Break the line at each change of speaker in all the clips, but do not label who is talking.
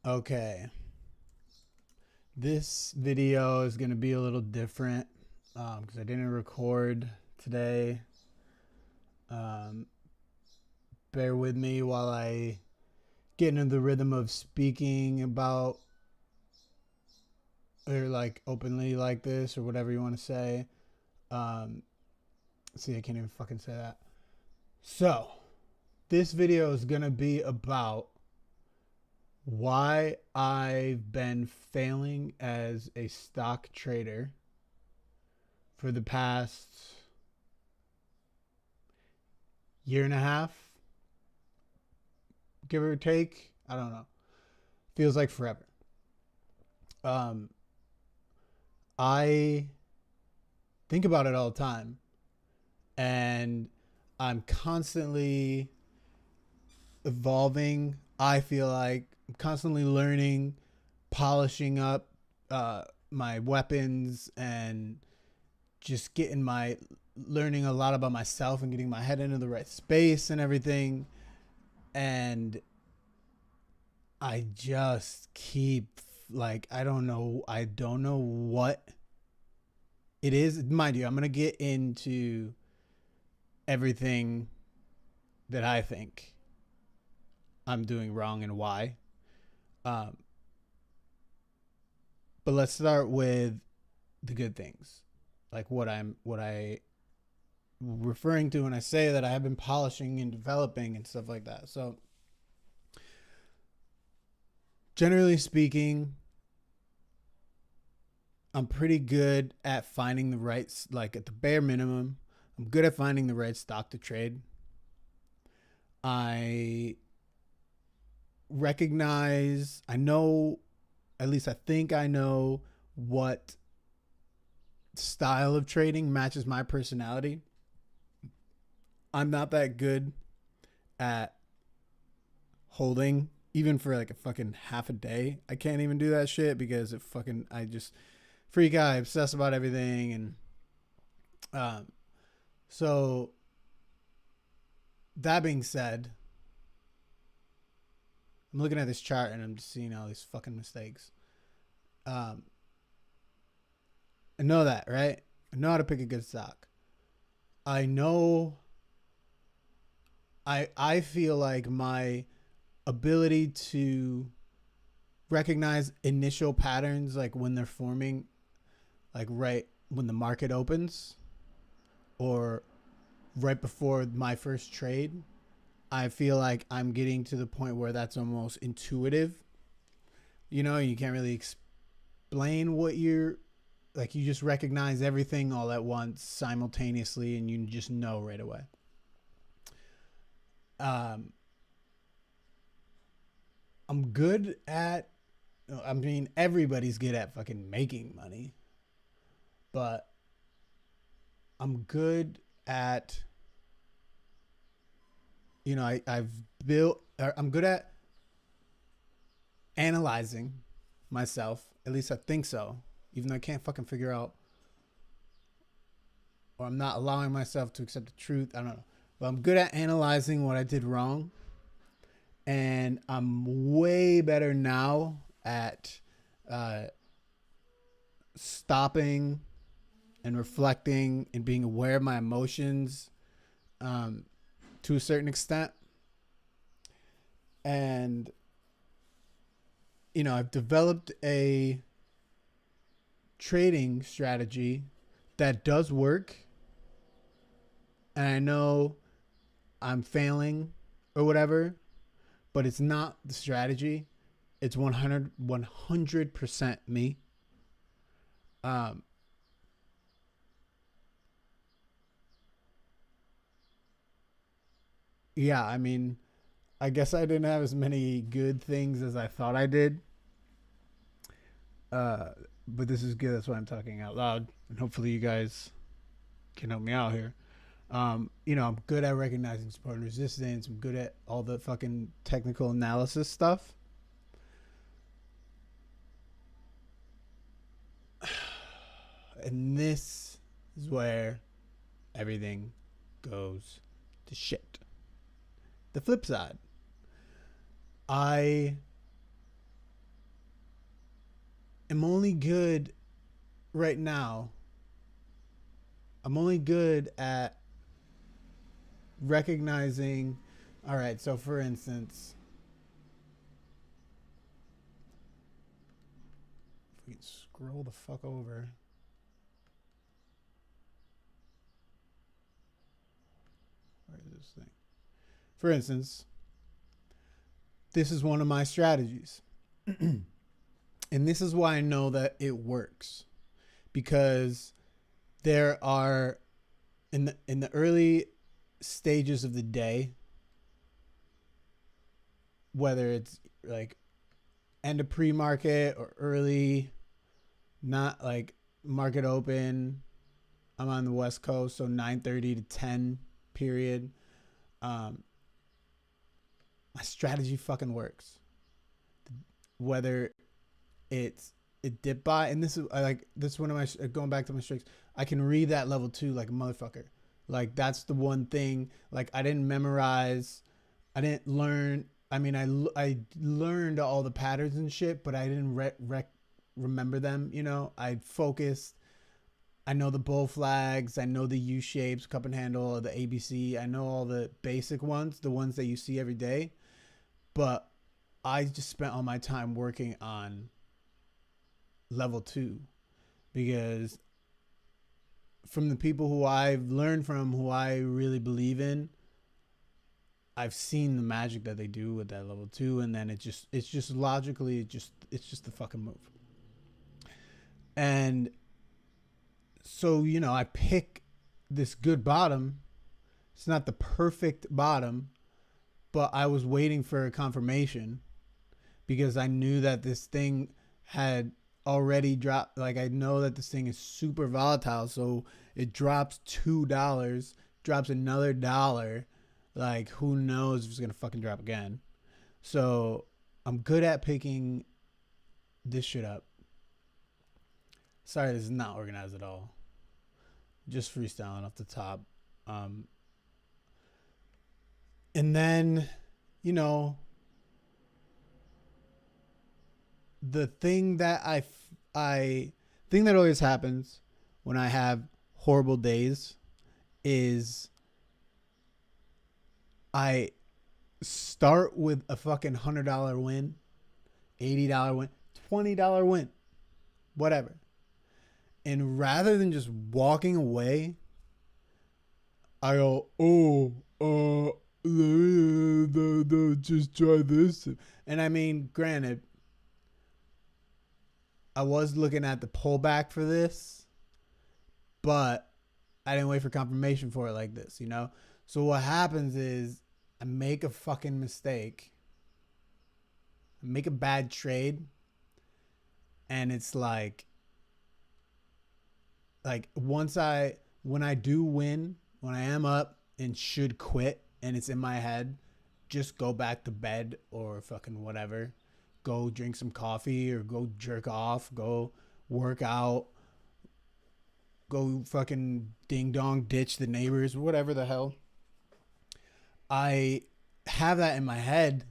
Okay, this video is going to be a little different because I didn't record today. Um, Bear with me while I get into the rhythm of speaking about or like openly like this or whatever you want to say. Um, See, I can't even fucking say that. So, this video is going to be about why I've been failing as a stock trader for the past year and a half, give or take. I don't know. Feels like forever. Um, I think about it all the time, and I'm constantly evolving. I feel like I'm constantly learning, polishing up my weapons, and just getting my learning a lot about myself and getting my head into the right space and everything. And I just keep like I don't know what it is. Mind you, I'm gonna get into everything that I think I'm doing wrong and why. Um, but let's start with the good things, like what I referring to when I say that I have been polishing and developing and stuff like that. So generally speaking, I'm pretty good at finding the right, like at the bare minimum, I'm good at finding the right stock to trade. I I know, at least I think I know what style of trading matches my personality. I'm not that good at holding, even for like a fucking half a day. I can't even do that shit because I just freak out, I obsess about everything. And um, so, that being said, I'm looking at this chart and I'm just seeing all these fucking mistakes. Um, I know that, right? I know how to pick a good stock. I know. I feel like my ability to recognize initial patterns, like when they're forming, like right when the market opens, or right before my first trade, I feel like I'm getting to the point where that's almost intuitive. You can't really explain what you're like. You just recognize everything all at once simultaneously, and you just know right away. Um, I'm good at. I mean, everybody's good at fucking making money, but I'm good at. I've built. I'm good at analyzing myself. At least I think so. Even though I can't fucking figure out, or I'm not allowing myself to accept the truth. I don't know. But I'm good at analyzing what I did wrong. And I'm way better now at uh, stopping and reflecting and being aware of my emotions um, to a certain extent. And, I've developed a trading strategy that does work. And I know I'm failing or whatever, but it's not the strategy. It's 100% me. Um, yeah, I mean, I guess I didn't have as many good things as I thought I did. Uh, but this is good. That's why I'm talking out loud. And hopefully you guys can help me out here. I'm good at recognizing support and resistance. I'm good at all the fucking technical analysis stuff. And this is where everything goes to shit. The flip side, I am only good right now. I'm only good at recognizing. All right, so for instance, if we can scroll the fuck over. Where is this thing? For instance, this is one of my strategies. And this is why I know that it works. Because there are in the early stages of the day, whether it's like end of pre-market or early, not like market open. I'm on the West Coast, so 9:30 to 10 period. Um, my strategy fucking works. Whether it's it dip by, and this is like this is one of my going back to my strengths. I can read that level 2 like a motherfucker. Like that's the one thing. Like I didn't memorize, I didn't learn. I mean, I learned all the patterns and shit, but I didn't remember them. You know, I focused. I know the bull flags. I know the U shapes, cup and handle, the ABC. I know all the basic ones, the ones that you see every day. But I just spent all my time working on level 2 because from the people who I've learned from, who I really believe in, I've seen the magic that they do with that level 2, and then it's just logically it's just the fucking move. And so, you know, I pick this good bottom. It's not the perfect bottom, but I was waiting for a confirmation because I knew that this thing had already dropped. Like I know that this thing is super volatile, so it drops $2, drops another dollar. Like who knows if it's gonna fucking drop again. So I'm good at picking this shit up. Sorry, this is not organized at all. Just freestyling off the top. Um, and then, you know, the thing that I thing that always happens when I have horrible days is I start with a fucking $100 win, $80 win, $20 win, whatever. And rather than just walking away, I go, oh, just try this. And I mean, granted, I was looking at the pullback for this, but I didn't wait for confirmation for it like this, you know? So what happens is I make a fucking mistake. I make a bad trade. And it's like when I do win, when I am up and should quit and it's in my head, just go back to bed or fucking whatever. Go drink some coffee or go jerk off, go work out, go fucking ding dong ditch the neighbors, whatever the hell. I have that in my head,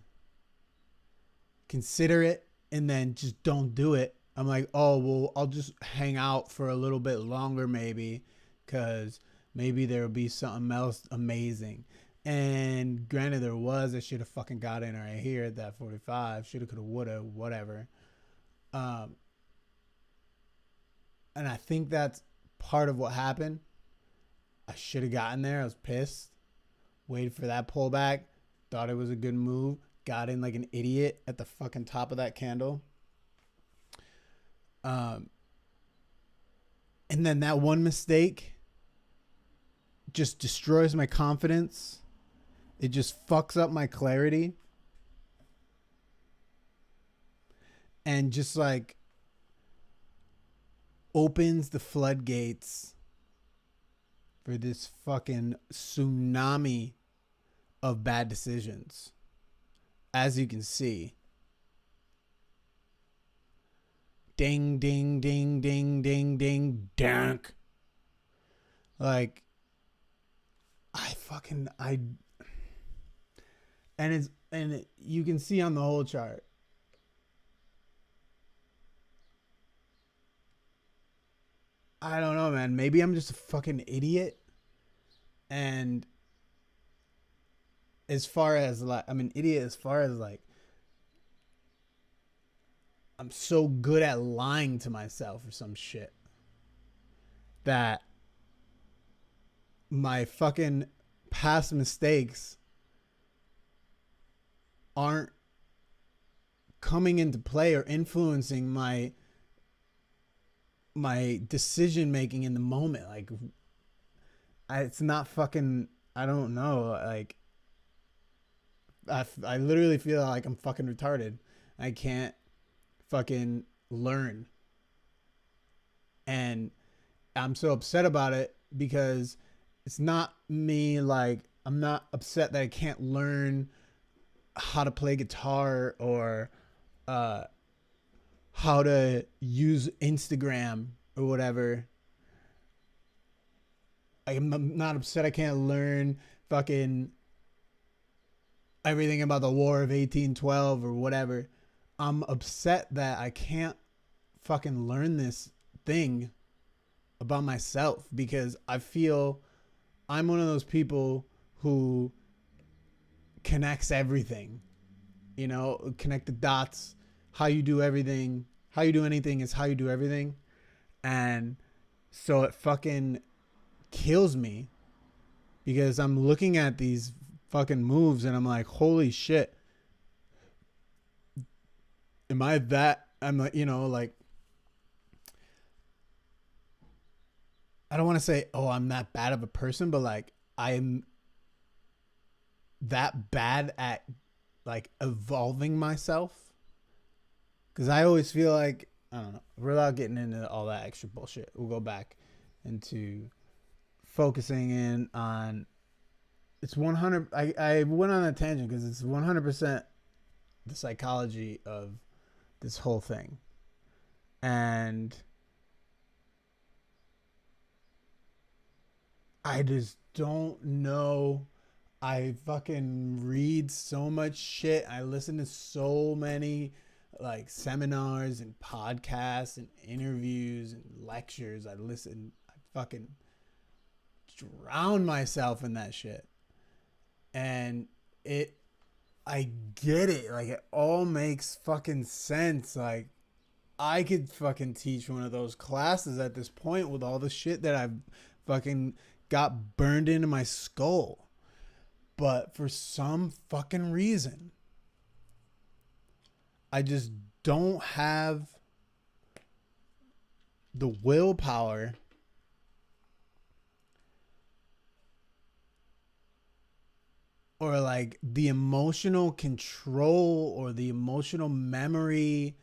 consider it, and then just don't do it. I'm like, oh, well, I'll just hang out for a little bit longer maybe because maybe there'll be something else amazing. And granted, there was. I should have fucking got in right here at that 45. Shoulda, coulda, woulda, whatever. Um, and I think that's part of what happened. I should have gotten there. I was pissed. Waited for that pullback. Thought it was a good move. Got in like an idiot at the fucking top of that candle. And then that one mistake just destroys my confidence. It just fucks up my clarity. And just like opens the floodgates for this fucking tsunami of bad decisions. As you can see. Ding, ding, ding, ding, ding, ding, dank. Like, and you can see on the whole chart. I don't know, man. Maybe I'm just a fucking idiot. And as far as like, I'm an idiot as far as like, I'm so good at lying to myself or some shit that my fucking past mistakes aren't coming into play or influencing my decision making in the moment. Like, it's not fucking. I don't know. Like, I literally feel like I'm fucking retarded. I can't fucking learn, and I'm so upset about it because it's not me. Like, I'm not upset that I can't learn how to play guitar or uh, how to use Instagram or whatever. I'm not upset I can't learn fucking everything about the War of 1812 or whatever. I'm upset that I can't fucking learn this thing about myself because I feel I'm one of those people who connects everything. You know, connect the dots. How you do everything, how you do anything is how you do everything. And so it fucking kills me because I'm looking at these fucking moves and I'm like, holy shit. Am I that? I'm like, you know, like, I don't want to say, oh, I'm that bad of a person, but like, I'm that bad at like evolving myself. Because I always feel like, I don't know, without getting into all that extra bullshit, we'll go back into focusing in on, it's 100, I went on a tangent because it's 100% the psychology of this whole thing. And I just don't know. I fucking read so much shit. I listen to so many like seminars and podcasts and interviews and lectures. I fucking drown myself in that shit. And I get it. Like, it all makes fucking sense. Like, I could fucking teach one of those classes at this point with all the shit that I've fucking got burned into my skull. But for some fucking reason, I just don't have the willpower or like the emotional control or the emotional memory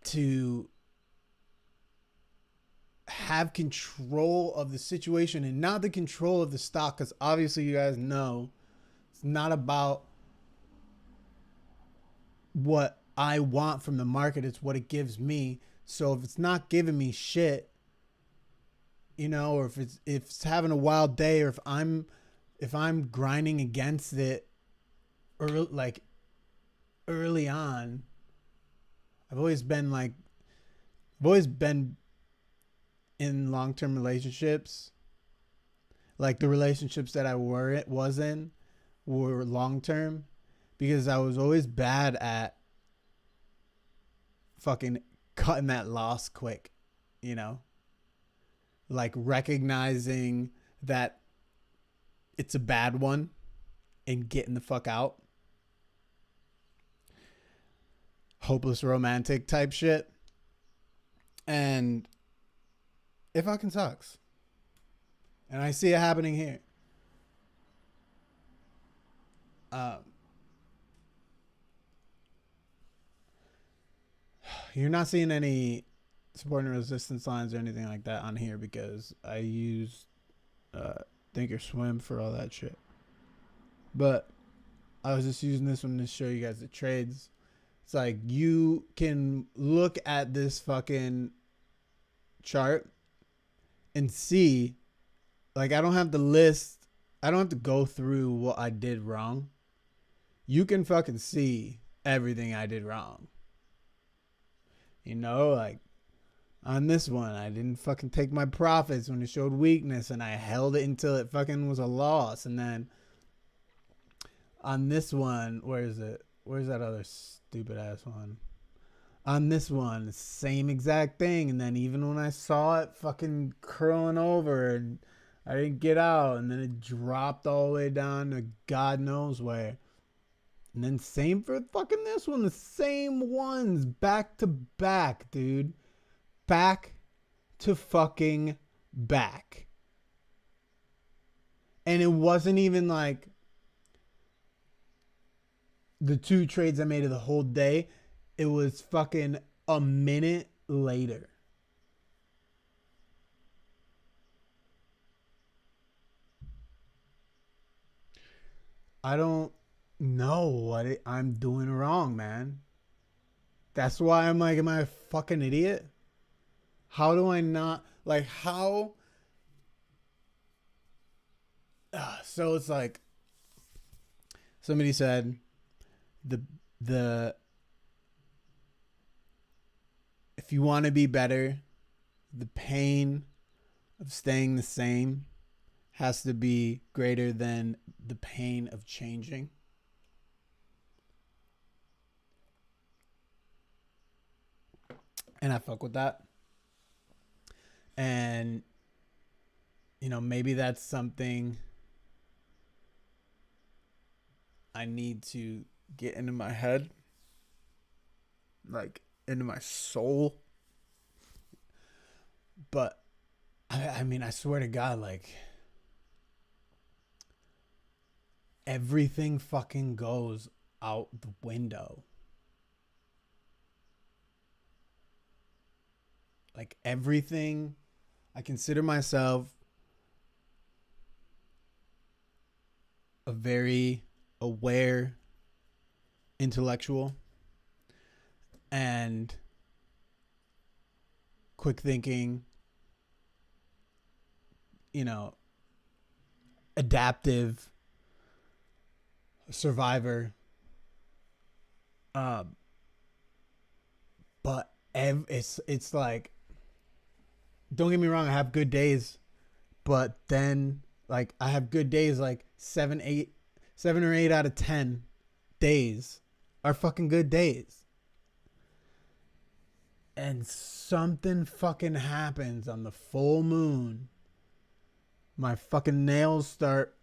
to have control of the situation and not the control of the stock. Because obviously you guys know it's not about what I want from the market. It's what it gives me. So if it's not giving me shit, you know, or if it's having a wild day, or if I'm grinding against it or like early on, I've always been in long-term relationships. Like, the relationships that I was in were long-term because I was always bad at fucking cutting that loss quick, you know? Like, recognizing that it's a bad one and getting the fuck out. Hopeless romantic type shit. And it fucking sucks. And I see it happening here. You're not seeing any support and resistance lines or anything like that on here because I use Thinkorswim for all that shit. But I was just using this one to show you guys the trades. It's like, you can look at this fucking chart and see, like, I don't have to list, I don't have to go through what I did wrong. You can fucking see everything I did wrong. You know, like, On this one, I didn't fucking take my profits when it showed weakness, and I held it until it fucking was a loss. And then on this one, where is it? Where's that other stupid ass one? On this one, same exact thing. And then even when I saw it fucking curling over and I didn't get out, and then it dropped all the way down to God knows where. And then same for fucking this one, the same ones back to back, dude. Back to fucking back. And it wasn't even like the 2 trades I made of the whole day. It was fucking a minute later. I don't know what I'm doing wrong, man. That's why I'm like, am I a fucking idiot? How do I not, like, how? So it's like, somebody said, the if you want to be better, the pain of staying the same has to be greater than the pain of changing. And I fuck with that. And, you know, maybe that's something I need to get into my head, like into my soul. But I mean, I swear to God, like, everything fucking goes out the window. Like, everything, I consider myself a very aware intellectual and quick thinking, you know, adaptive survivor. But it's like, don't get me wrong, I have good days, but then like I have good days like 7 or 8 out of 10 days are fucking good days. And something fucking happens on the full moon. My fucking nails start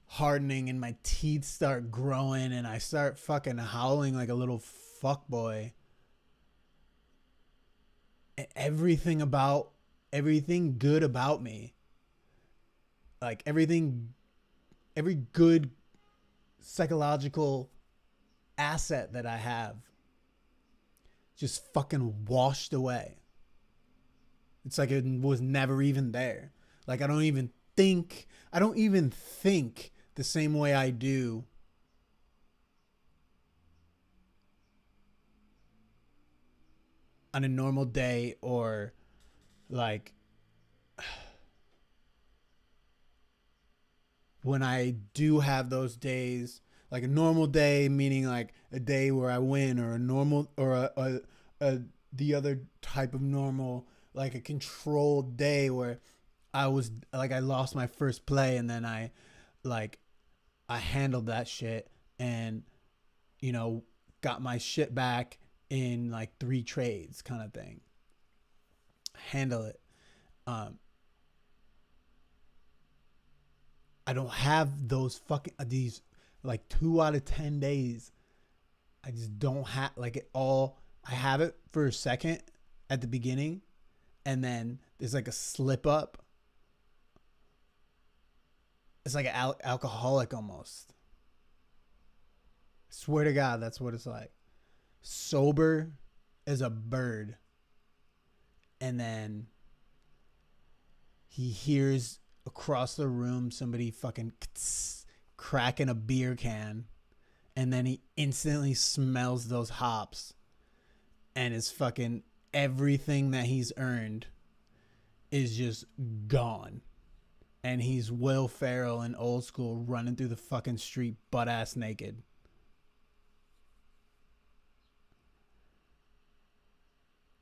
hardening and my teeth start growing and I start fucking howling like a little fuckboy. And everything good about me, like every good psychological asset that I have, just fucking washed away. It's like it was never even there. Like I don't even think the same way I do on a normal day, or like when I do have those days, like a normal day, meaning like a day where I win, or a normal, or the other type of normal, like a controlled day where I was like, I lost my first play and then I handled that shit and, you know, got my shit back in like 3 trades kind of thing. Handle it. I don't have those fucking, these like 2 out of 10 days. I just don't have like it all. I have it for a second at the beginning and then there's like a slip up. It's like an alcoholic almost. I swear to God, that's what it's like. Sober as a bird. And then he hears across the room somebody fucking cracking a beer can. And then he instantly smells those hops. And it's fucking everything that he's earned is just gone. And he's Will Ferrell in Old School running through the fucking street butt ass naked.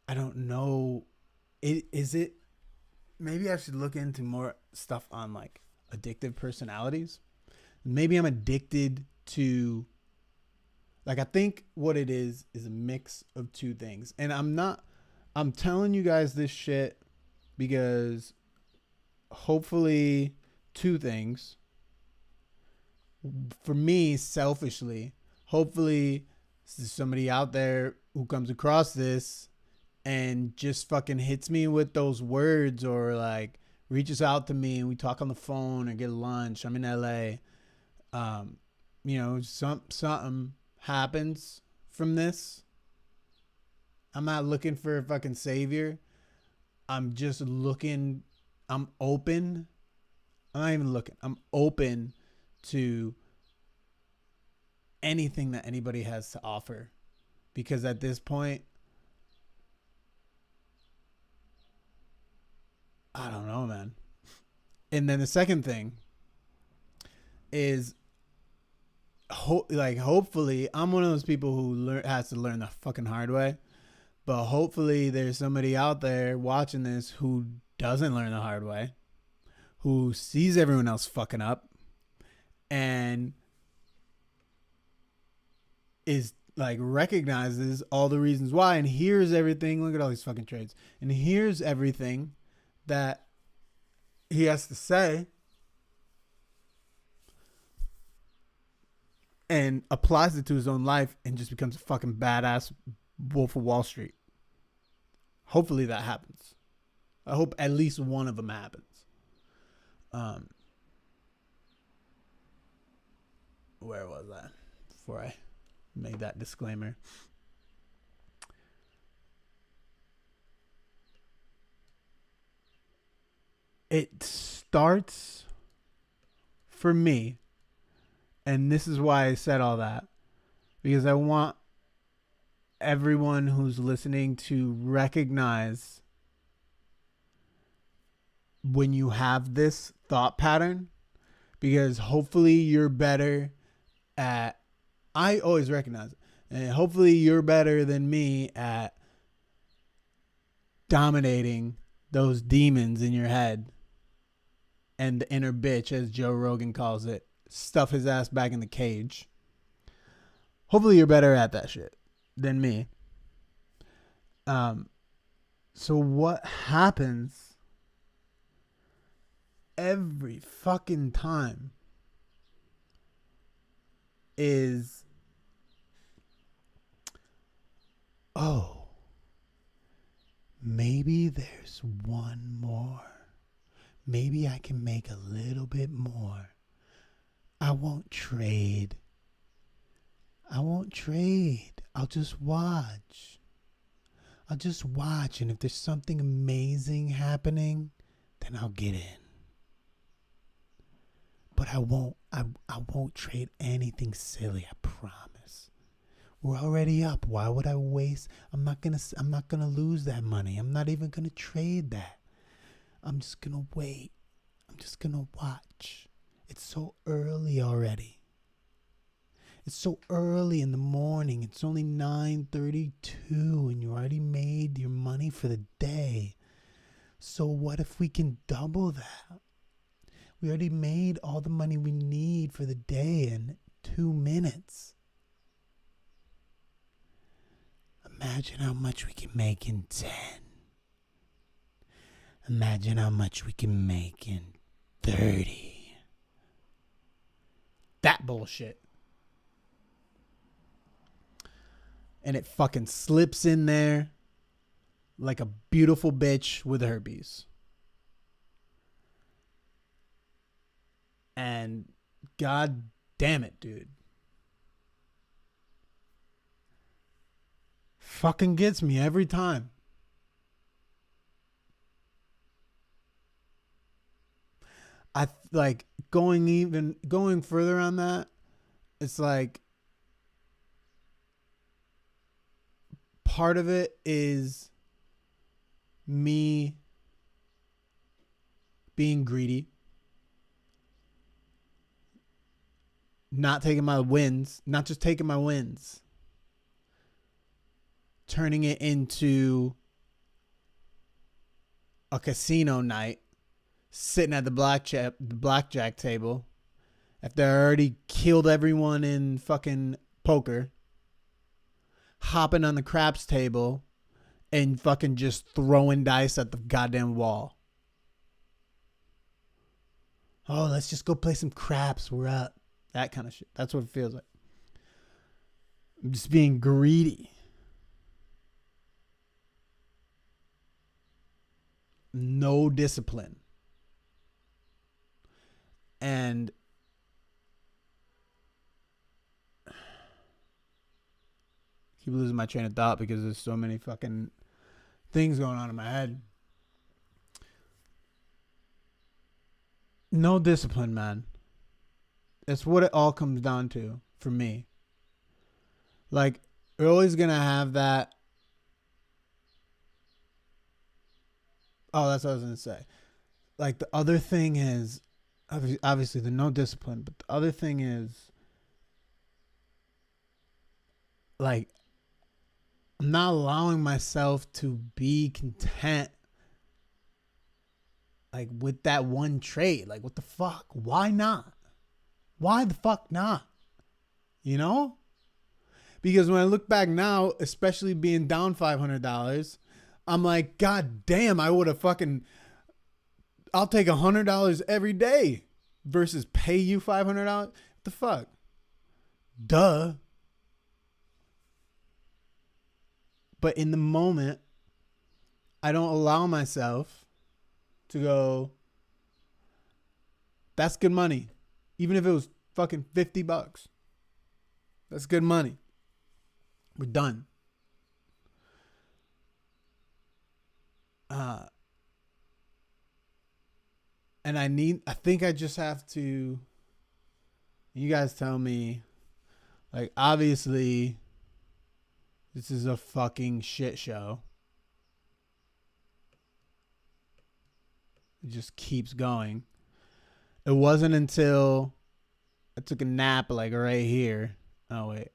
I don't know Is it maybe I should look into more stuff on like addictive personalities. Maybe I'm addicted to, like, I think what it is a mix of two things. And I'm telling you guys this shit because hopefully two things. For me, selfishly, hopefully there's somebody out there who comes across this and just fucking hits me with those words, or like reaches out to me and we talk on the phone or get lunch. I'm in LA. Something happens from this. I'm not looking for a fucking savior. I'm just looking. I'm open. I'm not even looking. I'm open to anything that anybody has to offer, because at this point, I don't know, man. And then the second thing is, hopefully, I'm one of those people who has to learn the fucking hard way. But hopefully, there's somebody out there watching this who doesn't learn the hard way, who sees everyone else fucking up, and is like recognizes all the reasons why, and hears everything. Look at all these fucking trades, and hears everything that he has to say, and applies it to his own life, and just becomes a fucking badass Wolf of Wall Street. Hopefully that happens. I hope at least one of them happens. Where was I before I made that disclaimer? It starts for me, and this is why I said all that, because I want everyone who's listening to recognize when you have this thought pattern, because hopefully you're better at, I always recognize it, and hopefully you're better than me at dominating those demons in your head and the inner bitch, as Joe Rogan calls it. Stuff his ass back in the cage. Hopefully you're better at that shit than me. So what happens every fucking time is, oh, maybe there's one more. Maybe I can make a little bit more. I won't trade. I'll just watch. And if there's something amazing happening, then I'll get in. But I won't trade anything silly, I promise. We're already up. Why would I waste? I'm not gonna lose that money. I'm not even gonna trade that. I'm just gonna wait. I'm just gonna watch. It's so early already. It's so early in the morning. It's only 9:32 and you already made your money for the day. So what if we can double that? We already made all the money we need for the day in 2 minutes. Imagine how much we can make in 10. Imagine how much we can make in 30. That bullshit. And it fucking slips in there like a beautiful bitch with herpes. And god damn it, dude. Fucking gets me every time. I like going further on that. It's like part of it is me being greedy, not taking my wins, not just taking my wins, turning it into a casino night, sitting at the blackjack table, after I already killed everyone in fucking poker, hopping on the craps table and fucking just throwing dice at the goddamn wall. Oh, let's just go play some craps. We're up. That kind of shit. That's what it feels like. I'm just being greedy. No discipline. And I keep losing my train of thought because there's so many fucking things going on in my head. No discipline, man. That's what it all comes down to for me. Like, you're always going to have that. Oh, that's what I was going to say. Like, the other thing is, obviously, the no discipline, but the other thing is, like, I'm not allowing myself to be content, like, with that one trade. Like, what the fuck? Why not? Why the fuck not? You know? Because when I look back now, especially being down $500, I'm like, God damn, I would have fucking, I'll take $100 every day versus pay you $500. What the fuck? Duh. But in the moment, I don't allow myself to go, that's good money. Even if it was fucking $50. That's good money. We're done. And I think I just have to, you guys tell me, like, obviously, this is a fucking shit show. It just keeps going. It wasn't until I took a nap, like, right here. Oh, wait.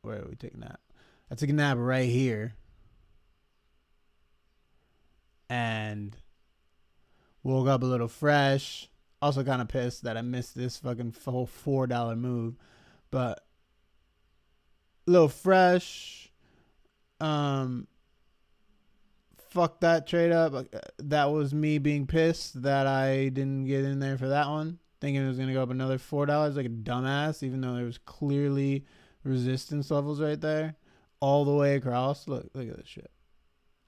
Where did we take a nap? I took a nap right here. And woke up a little fresh. Also kind of pissed that I missed this fucking whole $4 move. But a little fresh. Fuck that trade up. That was me being pissed that I didn't get in there for that one. Thinking it was going to go up another $4 like a dumbass, even though there was clearly resistance levels right there. All the way across. Look at this shit.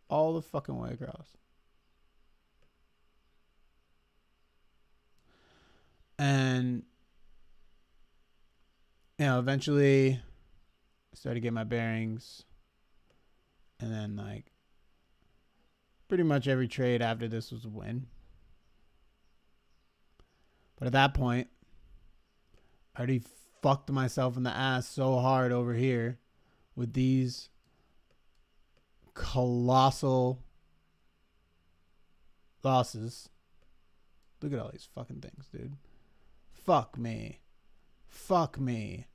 All the fucking way across. And, you know, eventually I started to get my bearings. And then, like, pretty much every trade after this was a win. But at that point, I already fucked myself in the ass so hard over here with these colossal losses. Look at all these fucking things, dude. Fuck me. Fuck me.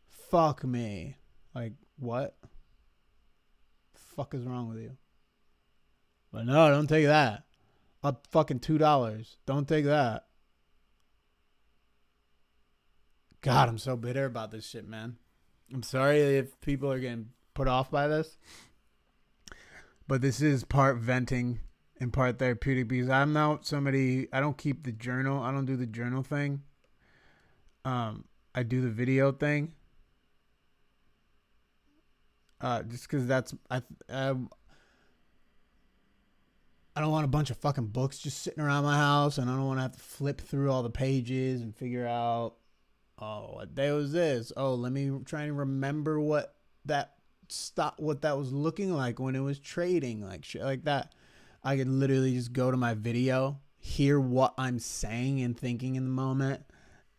Fuck me. Like, what? Fuck is wrong with you? But no, don't take that. Up fucking $2. Don't take that. God, I'm so bitter about this shit, man. I'm sorry if people are getting put off by this. But this is part venting and part therapeutic because I'm not somebody, I don't keep the journal. I don't do the journal thing. I do the video thing. Just because that's, I don't want a bunch of fucking books just sitting around my house, and I don't want to have to flip through all the pages and figure out, oh, what day was this? Oh, let me try and remember what that was looking like when it was trading, like shit like that. I could literally just go to my video, hear what I'm saying and thinking in the moment,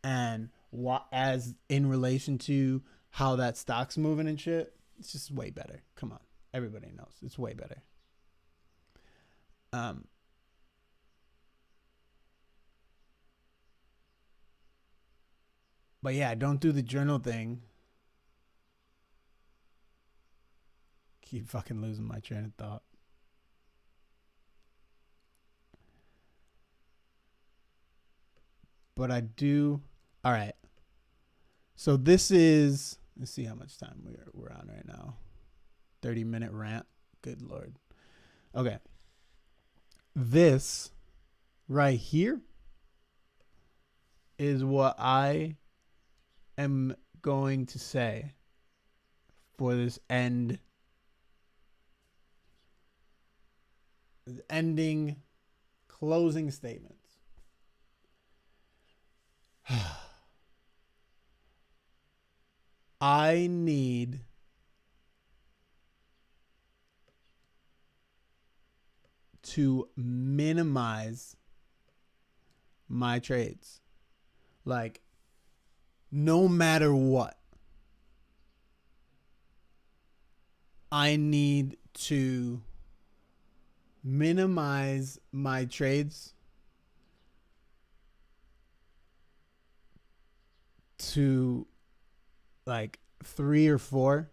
and what as in relation to how that stock's moving and shit. It's just way better. Come on, everybody knows it's way better. But yeah, don't do the journal thing. Keep fucking losing my train of thought. but I do. All right. So this is. Let's see how much time we're on right now. 30-minute rant. Good Lord. Okay. This right here is what I am going to say for this ending closing statements. I need to minimize my trades. Like, no matter what, I need to minimize my trades to like 3 or 4.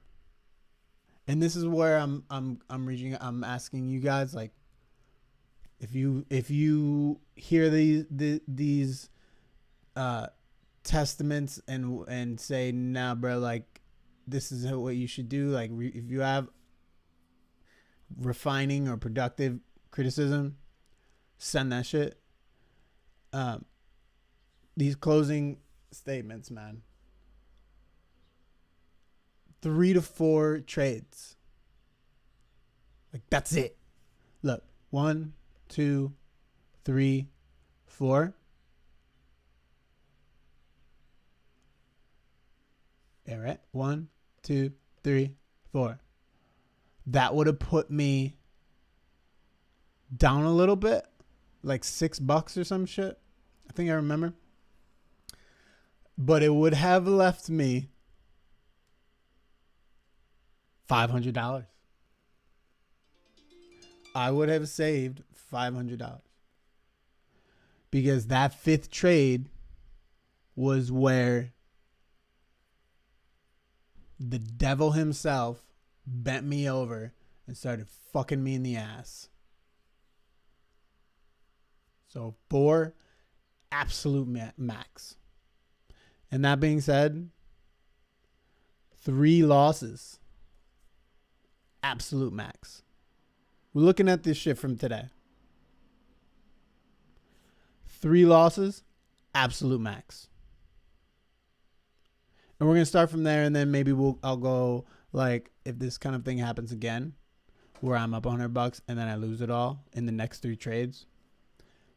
And this is where I'm asking you guys, like, if you hear these testaments and say, nah, bro, like, this is what you should do. Like, if you have refining or productive criticism, send that shit. These closing statements, man. 3 to 4 trades. Like, that's it. Look, 1, 2, 3, 4. Yeah, right? 1, 2, 3, 4. That would have put me down a little bit, like $6 or some shit. I think I remember. But it would have left me $500. I would have saved $500 because that 5th trade was where the devil himself bent me over and started fucking me in the ass. So 4, absolute max. And that being said, 3 losses, absolute max. We're looking at this shit from today. 3 losses, absolute max. And we're going to start from there, and then maybe I'll go, like, if this kind of thing happens again, where I'm up $100 and then I lose it all in the next 3 trades,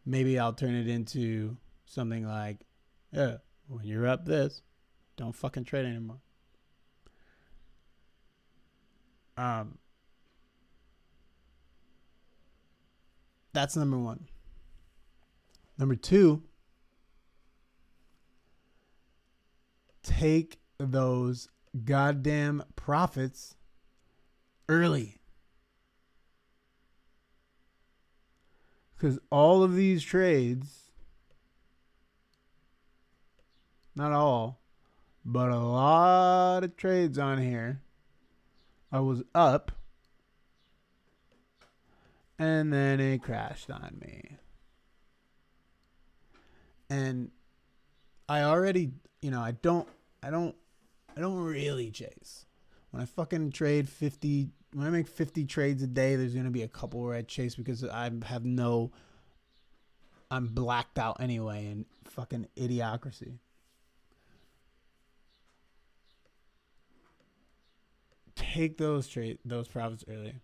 maybe I'll turn it into something like, yeah, when you're up this, don't fucking trade anymore. That's number 1. Number 2, take those goddamn profits early. Because all of these trades, not all, but a lot of trades on here, I was up and then it crashed on me. And I already, I don't really chase. When I fucking trade 50, when I make 50 trades a day, there's going to be a couple where I chase because I'm blacked out anyway in fucking idiocracy. Take those profits early.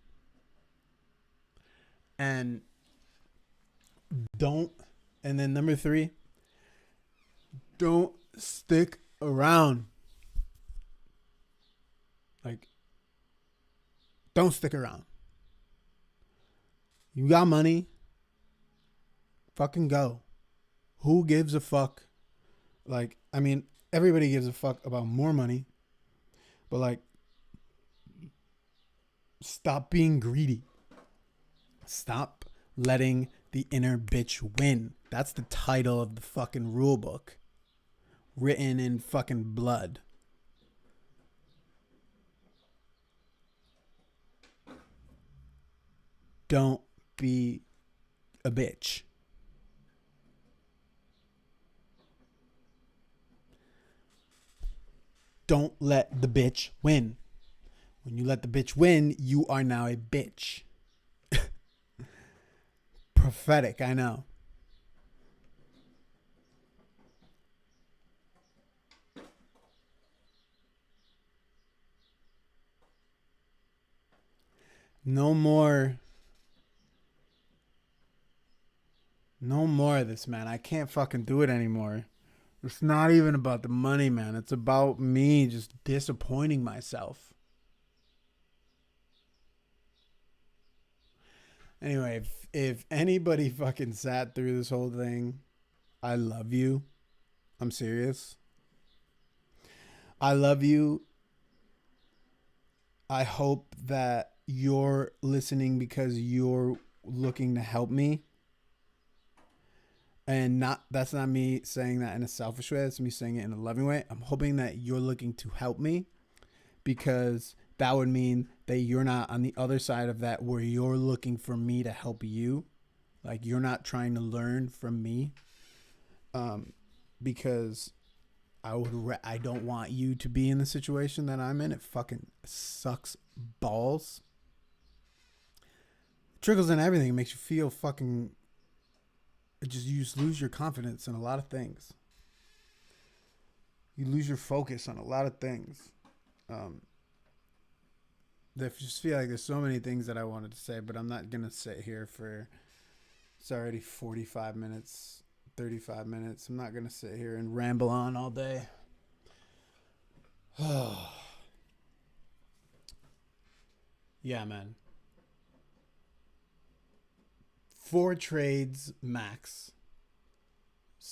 And then number 3, don't stick around. Like, don't stick around. You got money, fucking go. Who gives a fuck? Like, I mean, everybody gives a fuck about more money, but like, stop being greedy. Stop letting the inner bitch win. That's the title of the fucking rule book, written in fucking blood. Don't be a bitch. Don't let the bitch win. When you let the bitch win, you are now a bitch. Prophetic, I know. No more. No more of this, man. I can't fucking do it anymore. It's not even about the money, man. It's about me just disappointing myself. Anyway, if anybody fucking sat through this whole thing, I love you. I'm serious. I love you. I hope that you're listening because you're looking to help me. And that's not me saying that in a selfish way. That's me saying it in a loving way. I'm hoping that you're looking to help me, because that would mean that you're not on the other side of that where you're looking for me to help you. Like, you're not trying to learn from me. Because I don't want you to be in the situation that I'm in. It fucking sucks balls. It trickles in everything. It makes you feel fucking... you just lose your confidence in a lot of things. You lose your focus on a lot of things. I just feel like there's so many things that I wanted to say, but I'm not going to sit here for... It's already 45 minutes, 35 minutes. I'm not going to sit here and ramble on all day. Yeah, man. 4 trades max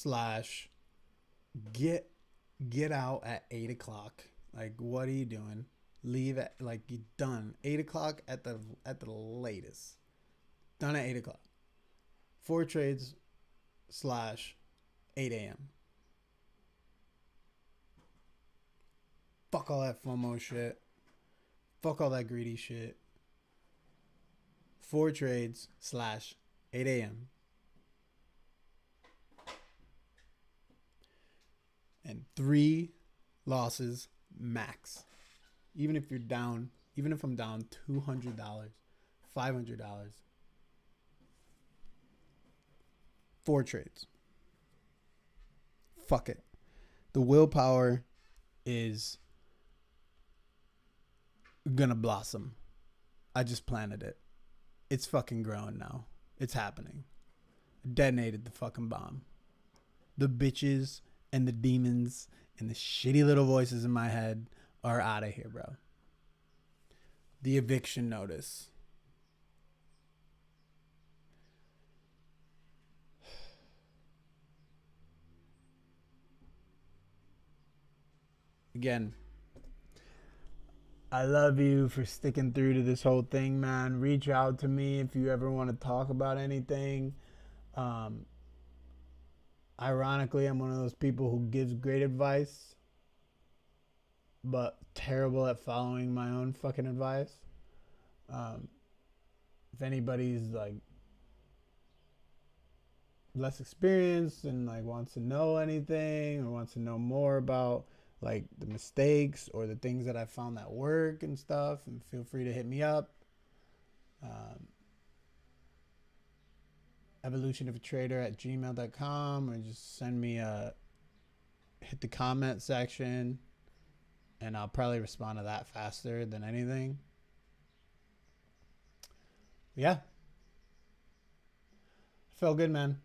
/ get out at 8 o'clock. Like, what are you doing? Leave at, like, you done 8 o'clock at the latest. Done at 8 o'clock. 4 trades / 8 a.m. Fuck all that FOMO shit. Fuck all that greedy shit. 4 trades / 8 a.m. And 3 losses max. Even if you're down, even if I'm down $200, $500, 4 trades. Fuck it. The willpower is gonna blossom. I just planted it. It's fucking growing now. It's happening. I detonated the fucking bomb. The bitches and the demons and the shitty little voices in my head are out of here, bro. The eviction notice. Again, I love you for sticking through to this whole thing, man. Reach out to me if you ever want to talk about anything. Ironically, I'm one of those people who gives great advice, but terrible at following my own fucking advice. If anybody's like less experienced and like wants to know anything or wants to know more about like the mistakes or the things that I found that work and stuff, and feel free to hit me up. evolutionofatrader@gmail.com, or just send me hit the comment section, and I'll probably respond to that faster than anything. Yeah. Felt good, man.